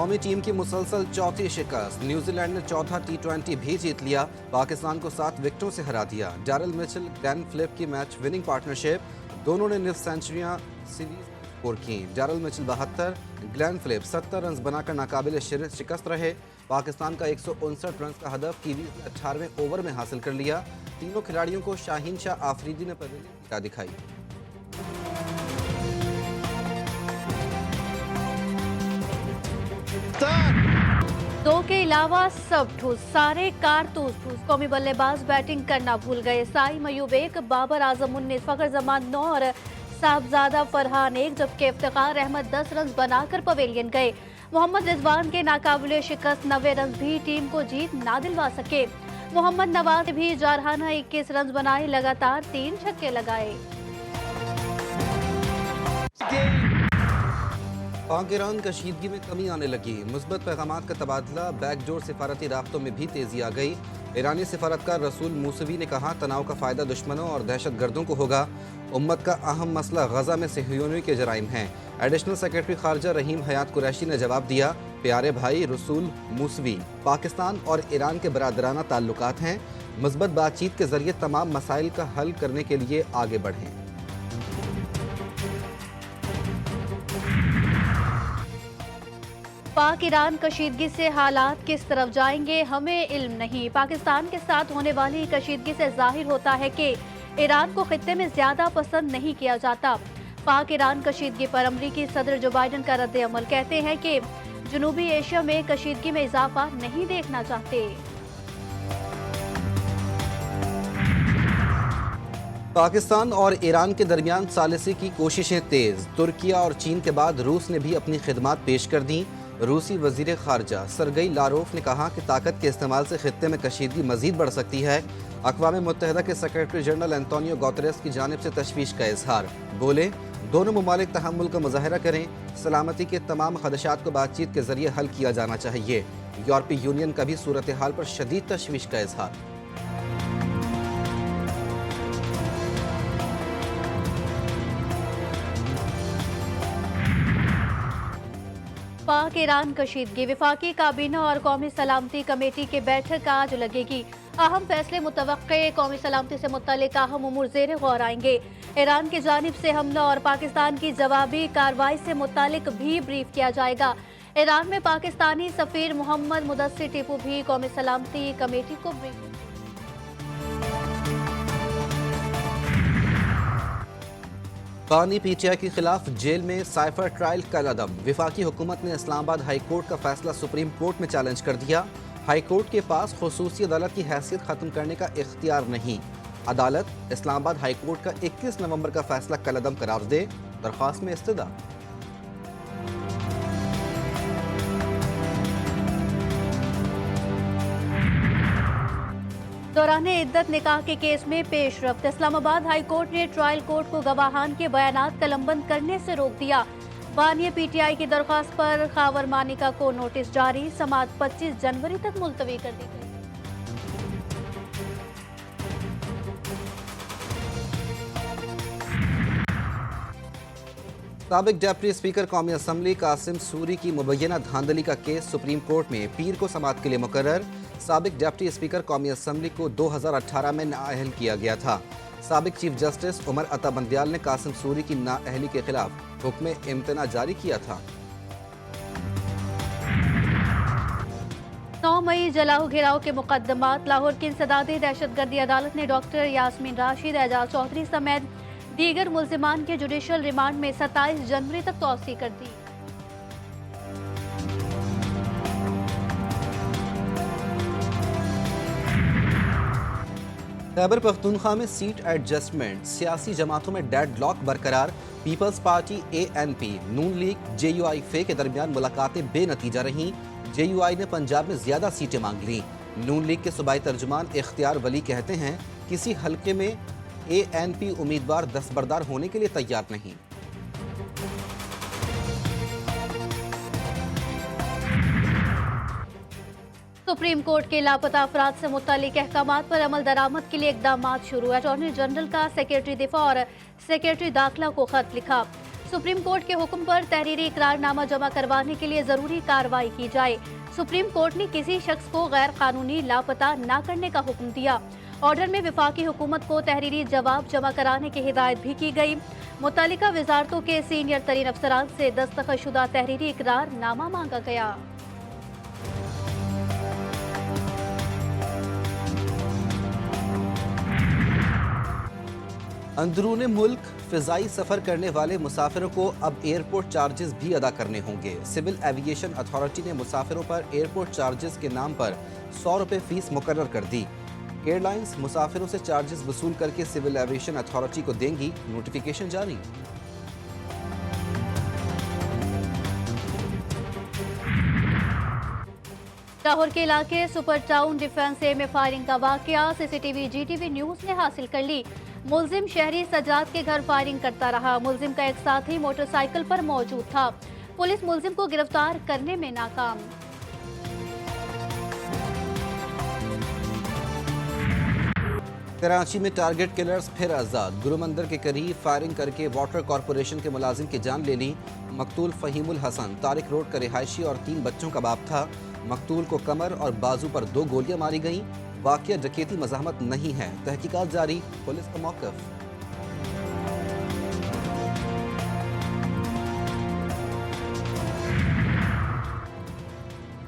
कौमी टीम की मुसलसल चौथी शिकस्त। न्यूजीलैंड ने चौथा T20 भी जीत लिया। पाकिस्तान को 7 विकेटों से हरा दिया। डैरल मिचेल, ग्लेन फिलिप की मैच विनिंग पार्टनरशिप, दोनों ने निफ सेंचुरियां सीरीज स्कोर की। Daryl Mitchell 72, Glenn Phillip 70 run बनाकर नाकाबिल शिकस्त रहे। पाकिस्तान का 159 रन का हदफ कीवीज ने 18वें ओवर में हासिल कर लिया। तीनों खिलाड़ियों को शाहीन शाह आफरीदी ने पवेलियन दिखाई। दो के अलावा सब ठूस, सारे कारतूस ठूस। कौमी बल्लेबाज बैटिंग करना भूल गए। साई मयूब 1, बाबर आजम 19, फखर जमान 9 और साहबजादा फरहान 1, जबकि इफ्तिखार अहमद 10 रन बनाकर पवेलियन गए। मोहम्मद रिजवान के नाकाबिले शिकस्त 90 रन भी टीम को जीत ना दिलवा सके। मोहम्मद नवाज ने भी जारहाना 21 रन बनाए, लगातार 3 छक्के लगाए। पाक ईरान कशीदगी में कमी आने लगी। मुस्बत पैगामात का तबादला, बैकडोर सिफारती राब्तों में भी तेजी आ गई। ईरानी सिफारतकार रसूल मूसवी ने कहा, तनाव का फ़ायदा दुश्मनों और दहशत गर्दों को होगा। उम्मत का अहम मसला गजा में सहयोनियों के जराइम हैं। एडिशनल सेक्रेटरी खारजा रहीम हयात कुरैशी ने जवाब दिया, प्यारे भाई रसूल मूसवी, पाकिस्तान और ईरान के बरादराना ताल्लुकात हैं। मुस्बत बातचीत के जरिए तमाम मसाइल का हल करने के लिए आगे बढ़ें। पाक ईरान कशीदगी से हालात किस तरफ जाएंगे हमें इल्म नहीं। पाकिस्तान के साथ होने वाली कशीदगी से जाहिर होता है कि ईरान को खित्ते में ज्यादा पसंद नहीं किया जाता। पाक ईरान कशीदगी पर अमरीकी सदर जो बाइडन का रद्द अमल, कहते हैं कि जनूबी एशिया में कशीदगी में इजाफा नहीं देखना चाहते। पाकिस्तान और ईरान के दरमियान सालिसी की कोशिशें तेज। तुर्किया और चीन के बाद रूस ने भी अपनी खिदमात पेश कर दी। रूसी वजीर खारजा सरगई लारोफ ने कहा कि ताकत के इस्तेमाल से खित्ते में कशीदगी मजीद बढ़ सकती है। अक़वाम मुत्तहिदा के सेक्रेटरी जनरल एंटोनियो गुतेरेस की जानिब से तशवीश का इजहार। बोले, दोनों ममालिक तहम्मुल का मुजाहरा करें। सलामती के तमाम खदशात को बातचीत के जरिए हल किया जाना चाहिए। यूरोपीय यूनियन का भी सूरत हाल पर शदीद तशवीश का इजहार। पाक ईरान कशीदगी, विफाकी काबीना और कौमी सलामती कमेटी की बैठक आज लगेगी। अहम फैसले मुतवक्के, कौमी सलामती से मुत्तलिक अहम उमूर ज़ेरे गौर आएंगे। ईरान की जानिब से हमला और पाकिस्तान की जवाबी कार्रवाई से मुत्तलिक भी ब्रीफ किया जाएगा। ईरान में पाकिस्तानी सफीर मोहम्मद मुदस्सिर टिपू भी कौमी सलामती कमेटी को ब्रीफ। बानी पीटीआई के खिलाफ जेल में साइफर ट्रायल का कदम। विफाकी हुकूमत ने इस्लामाबाद हाई कोर्ट का फैसला सुप्रीम कोर्ट में चैलेंज कर दिया। हाई कोर्ट के पास खुसूसी अदालत की हैसियत खत्म करने का इख्तियार नहीं। अदालत इस्लामाबाद हाई कोर्ट का 21 नवंबर का फैसला कलअदम करार दे। दरख्वास्त में इस्तदा। दौराने इद्दत निकाह के केस में पेशरफ्त, इस्लामाबाद हाई कोर्ट ने ट्रायल कोर्ट को गवाहान के बयानात कलमबंद करने से रोक दिया। बानिया पीटीआई की दरख्वास्त पर खावर मानिका को नोटिस जारी, समाअत 25 जनवरी तक मुलतवी कर दी गई। साबिक डिप्टी स्पीकर कौमी असम्बली कासिम सूरी की मुबैना धांधली का केस सुप्रीम कोर्ट में पीर को समाअत के लिए मुकर्रर। साबिक डिप्टी स्पीकर कौमी असम्बली को 2018 में नाअहल किया गया था। साबिक चीफ जस्टिस उमर अता बंदियाल ने कासिम सूरी की नाअहली के खिलाफ हुक्म इम्तना जारी किया था। 9 मई जलाओ घेराव के मुकदमात। लाहौर की इंसदादी दहशतगर्दी अदालत ने डॉक्टर यास्मीन राशिद, एजाज चौधरी समेत दीगर मुल्जिमान के जुडिशल रिमांड में 27 जनवरी तक तौसी कर दी। खैबर पख्तूनख्वा में सीट एडजस्टमेंट, सियासी जमातों में डेडलॉक बरकरार। पीपल्स पार्टी ANP, नून लीग, JUI फे के दरमियान मुलाकातें बेनतीजा रहीं। JUI ने पंजाब में ज्यादा सीटें मांग लीं। नून लीग के सूबाई तर्जुमान इख्तियार वली कहते हैं, किसी हल्के में ANP उम्मीदवार दस्तबरदार होने के लिए तैयार नहीं। सुप्रीम कोर्ट के लापता अफराद से मुत्तलिक अहकामात पर अमल दरामद के लिए इकदाम शुरू। अटॉर्नी जनरल का सेक्रेटरी दिफा और सेक्रेटरी दाखिला को खत लिखा। सुप्रीम कोर्ट के हुक्म पर तहरीरी इकरारनामा जमा करवाने के लिए जरूरी कार्रवाई की जाए। सुप्रीम कोर्ट ने किसी शख्स को गैर कानूनी लापता न करने का हुक्म दिया। ऑर्डर में वफाकी हुकूमत को तहरीरी जवाब जमा कराने की हिदायत भी की गई। मुतल्लिका वजारतों के सीनियर तरीन अफसरान से दस्तखतशुदा तहरीरी इकरारनामा मांगा गया। अंदरूने मुल्क फिजाई सफर करने वाले मुसाफिरों को अब एयरपोर्ट चार्जेस भी अदा करने होंगे। सिविल एविएशन अथॉरिटी ने मुसाफिरों पर एयरपोर्ट चार्जेस के नाम पर 100 रुपये फीस मुकर्रर कर दी। एयरलाइंस मुसाफिरों से चार्जेस वसूल करके सिविल एविएशन अथॉरिटी को देंगी। नोटिफिकेशन जारी। लाहौर के इलाके सुपर टाउन डिफेंस ए में फायरिंग का वाकया सीसीटीवी जीटीवी न्यूज ने हासिल कर ली। मुलजिम शहरी सजाद के घर फायरिंग करता रहा। मुलजिम का एक साथी मोटरसाइकिल पर मौजूद था। पुलिस मुलजिम को गिरफ्तार करने में नाकाम। कराची में टारगेट किलर्स फिर आजाद। गुरु मंदिर के करीब फायरिंग करके वाटर कॉरपोरेशन के मुलाजिम की जान ले ली। मकतूल फहीमुल हसन तारिक रोड का रिहायशी और 3 बच्चों का बाप था। मकतूल को कमर और बाजू पर 2 गोलियां मारी गईं। वाकया डकैती मज़ाहमत नहीं है। तहकीकात जारी। पुलिस का मौक़िफ़।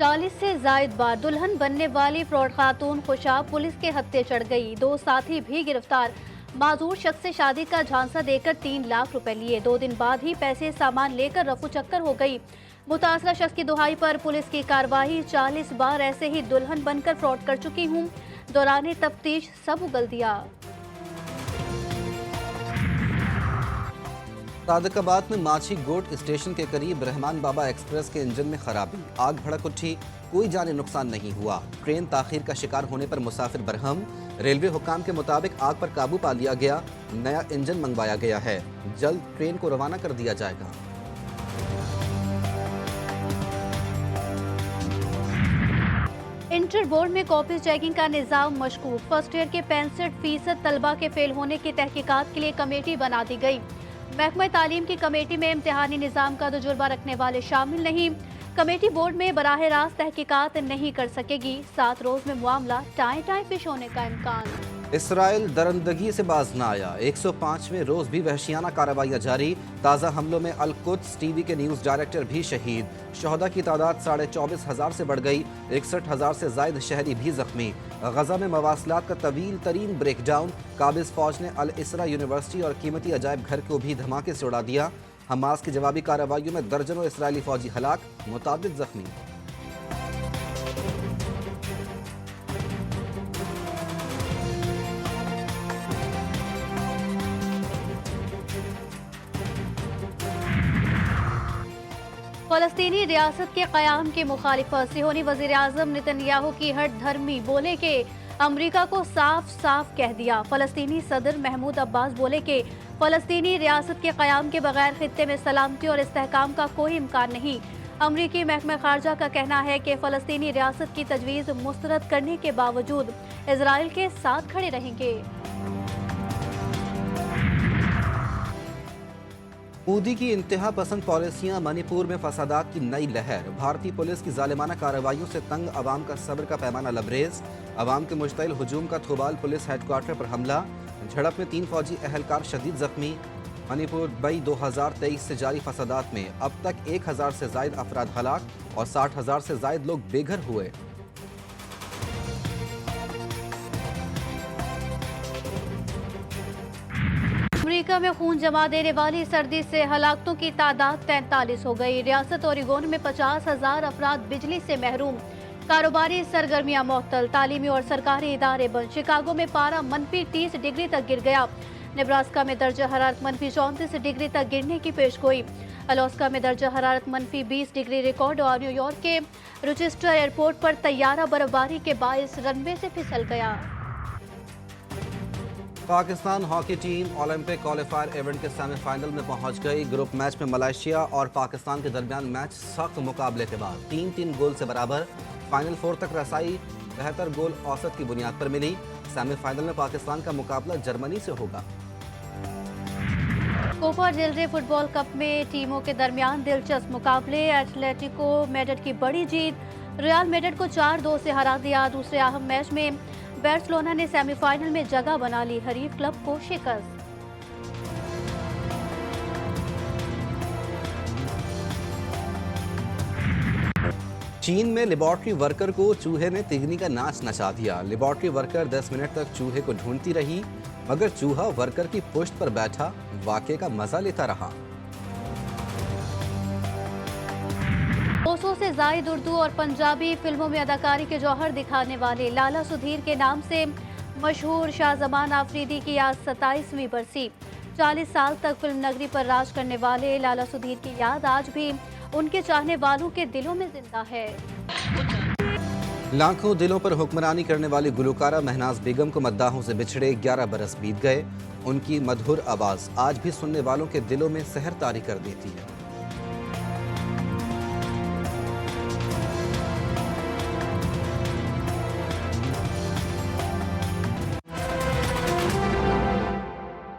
चालीस से जायद बार दुल्हन बनने वाली फ्रॉड खातून खुशाब पुलिस के हत्थे चढ़ गई। 2 साथी भी गिरफ्तार। माजूर शख्स से शादी का झांसा देकर 3 लाख रुपए लिए। 2 दिन बाद ही पैसे सामान लेकर रफू चक्कर हो गई। मुतासरा शख्स की दुहाई पर पुलिस की कार्रवाई। 40 बार ऐसे ही दुल्हन बनकर फ्रॉड कर चुकी हूँ। दौरान तफ्तीश सब उगल दिया। सादकाबाद में माछी गोट स्टेशन के करीब रहमान बाबा एक्सप्रेस के इंजन में खराबी। आग भड़क उठी। कोई जानी नुकसान नहीं हुआ। ट्रेन ताखीर का शिकार होने पर मुसाफिर बरहम। रेलवे हुकाम के मुताबिक आग पर काबू पा लिया गया। नया इंजन मंगवाया गया है। जल्द ट्रेन को रवाना कर दिया जाएगा। इंटर बोर्ड में कॉपी चेकिंग का निजाम मशकूक। फर्स्ट ईयर के 65% तलबा के फेल होने की तहकीकात के लिए कमेटी बना दी गई। महकमा तालीम की कमेटी में इम्तिहानी निज़ाम का तजुर्बा रखने वाले शामिल नहीं। कमेटी बोर्ड में बराह रास्त तहकीकात नहीं कर सकेगी। 7 रोज में मामला टाई फिश होने का इम्कान। इसराइल दरंदगी से बाज न आया। 105वें रोज भी वहशियाना कार्रवाइयाँ जारी। ताज़ा हमलों में अल-कुद्स टीवी के न्यूज़ डायरेक्टर भी शहीद। शहदा की तादाद 24,500 से बढ़ गई। 61,000 से जायद शहरी भी जख्मी। गजा में मवासलात का तवील तरीन ब्रेकडाउन। काबिज फौज ने अल इसरा यूनिवर्सिटी और कीमती अजायब घर को भी धमाके से उड़ा दिया। हमास की जवाबी कार्रवाइयों में दर्जनों इसराइली फौजी हलाक, मुताबिक जख्मी। फलस्तीनी रियासत के क़याम की मुखालिफत। सिहोनी वज़ीर आज़म नेतन्याहू की हट धर्मी बोले के अमरीका को साफ साफ कह दिया। फलस्तीनी सदर महमूद अब्बास बोले के फलस्तीनी रियासत के क़याम के बगैर खित्ते में सलामती और इस्तेहकाम का कोई इम्कान नहीं। अमरीकी महकमा खारजा का कहना है कि फ़लस्तीनी रियासत की तजवीज़ मुस्तरद करने के बावजूद इजराइल के साथ खड़े रहेंगे। मोदी की इंतहा पसंद पॉलिसियां। मणिपुर में फसादात की नई लहर। भारतीय पुलिस की जालिमाना कार्रवाइयों से तंग अवाम का सब्र का पैमाना लबरेज। अवाम के मुश्तइल हुजूम का थोबाल पुलिस हेडक्वार्टर पर हमला। झड़प में 3 फौजी अहलकार शदीद जख्मी। मणिपुर मई 2023 से जारी फसादात में अब तक 1000 से जायद अफराद हलाक और 60,000 से जायद लोग बेघर हुए। अमेरिका में खून जमा देने वाली सर्दी से हलाकतों की तादाद 43 हो गई। रियासत ओरिगोन में 50,000 अफराद बिजली से महरूम। कारोबारी सरगर्मियां मुअत्तल। तालीमी और सरकारी इदारे बंद। शिकागो में पारा -30 डिग्री तक गिर गया। नेब्रास्का में दर्जा हरारत -34 डिग्री तक गिरने की पेशगोई। अलास्का में दर्जा हरारत -20 डिग्री रिकॉर्ड और न्यूयॉर्क के रोचेस्टर एयरपोर्ट पर तैयारा बर्फबारी के बायस रनवे से फिसल गया। Pakistan hockey team Olympic qualifier event के सेमीफाइनल में पहुंच गई। ग्रुप मैच में मलेशिया और पाकिस्तान के दरमियान मैच सख्त मुकाबले के बाद 3-3 गोल से बराबर फाइनल 4 तक रसाई बेहतर गोल औसत की बुनियाद पर मिली। सेमीफाइनल में पाकिस्तान का मुकाबला जर्मनी से होगा। कोपा डेल रे फुटबॉल कप में टीमों के दरमियान दिलचस्प मुकाबले। एटलेटिको मैड्रिड की बड़ी जीत, रियल मैड्रिड को 4-2 से हरा दिया। दूसरे अहम मैच में बार्सिलोना ने सेमीफाइनल में जगह बना ली, हरीफ क्लब को शिकस्त। चीन में लेबोरेटरी वर्कर को चूहे ने तिगनी का नाच नचा दिया। लेबोरेटरी वर्कर 10 मिनट तक चूहे को ढूंढती रही, मगर चूहा वर्कर की पुश्त पर बैठा वाकये का मजा लेता रहा। 200 से जायद उर्दू और पंजाबी फिल्मों में अदाकारी के जौहर दिखाने वाले लाला सुधीर के नाम से मशहूर शाहजमान आफरीदी की आज 27वीं बरसी। 40 साल तक फिल्म नगरी पर राज करने वाले लाला सुधीर की याद आज भी उनके चाहने वालों के दिलों में जिंदा है। लाखों दिलों पर हुक्मरानी करने वाली गुलकारा महनाज बेगम को मद्दाहों से बिछड़े 11 बरस बीत गए। उनकी मधुर आवाज़ आज भी सुनने वालों के दिलों में सहर तारी कर देती है।